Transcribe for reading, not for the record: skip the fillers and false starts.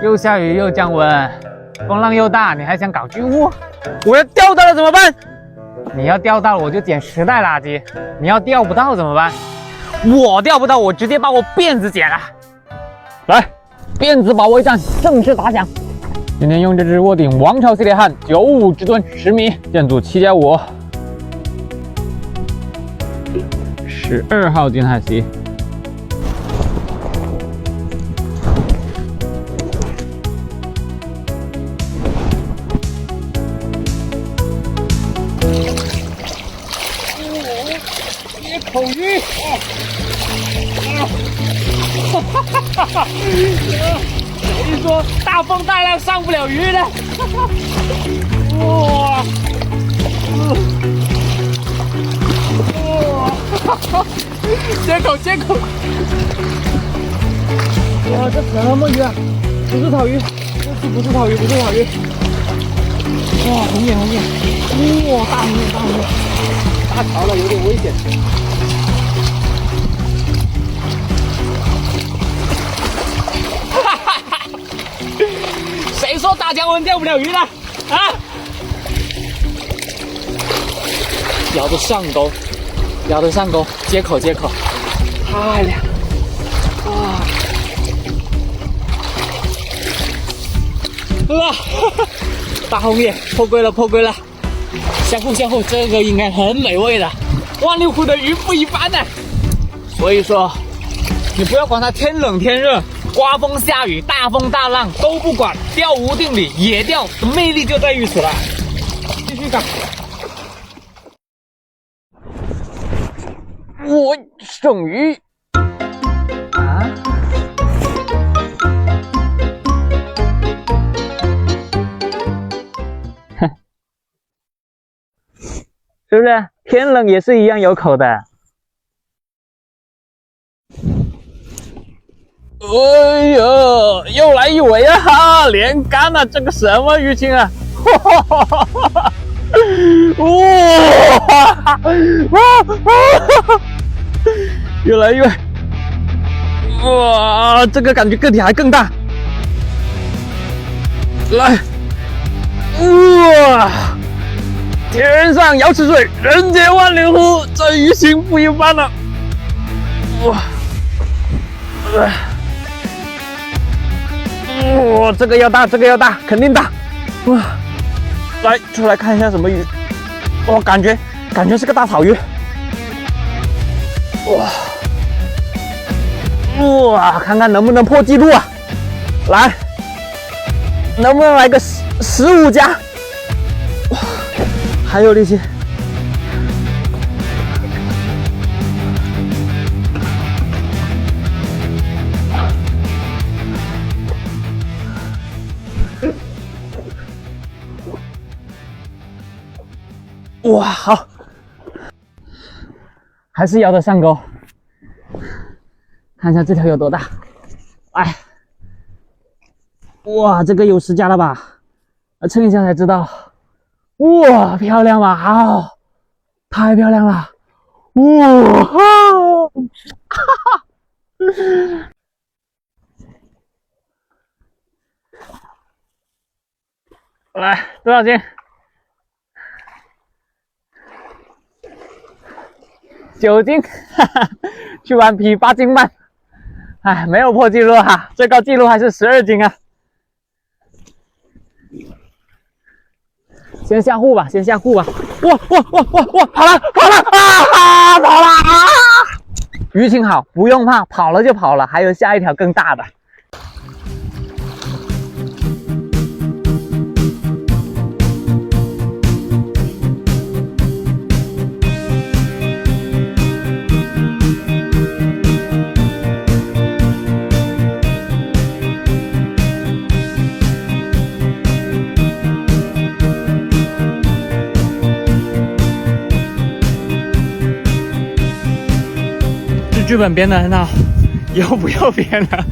又下雨又降温，风浪又大，你还想搞巨物？我要钓到了怎么办？你要钓到我就捡时代垃圾，你要钓不到怎么办？我钓不到，我直接把我辫子剪了。来，辫子保卫战正式打响。今天用这只卧顶王朝系列汉95至吨10米，建组7+5。12号金海溪。接口鱼，谁说大风大浪上不了鱼的？哇！接口！哇，这什么鱼啊？不是草鱼，不是草鱼。哇，红眼！哇，大红眼！大潮了，有点危险。谁说大江湾钓不了鱼的？啊！摇得上钩，接口，太亮了！哇！大红眼破龟了！相互，这个应该很美味的。万里湖的鱼不一般呢，所以说你不要管它天冷天热，刮风下雨，大风大浪都不管，钓无定理，野钓的魅力就在于此了。继续搞。我剩鱼啊！是不是天冷也是一样有口的？哎呀，又来一尾啊！连杆了，这个什么鱼情啊！越来越，哇，这个感觉个体还更大。来，哇！天上瑶池水，人间万里湖，这鱼情不一般了。哇，哇，这个要大，肯定大。哇，来，出来看一下什么鱼。哇，感觉是个大草鱼。哇，看看能不能破纪录啊！来，能不能来个15加？哇！还有力气，哇，好，还是摇得上钩。看一下这条有多大，哎，哇，这个有10加了吧？称一下才知道。哇，漂亮吧？好，太漂亮了！哇，哈哈！来，多少斤？9斤，哈哈，去完皮8斤半，哎，没有破纪录哈，最高纪录还是12斤啊。先下户吧！哇！跑了啊！鱼情好，不用怕，跑了就跑了，还有下一条更大的。剧本编得很好，又不又编了。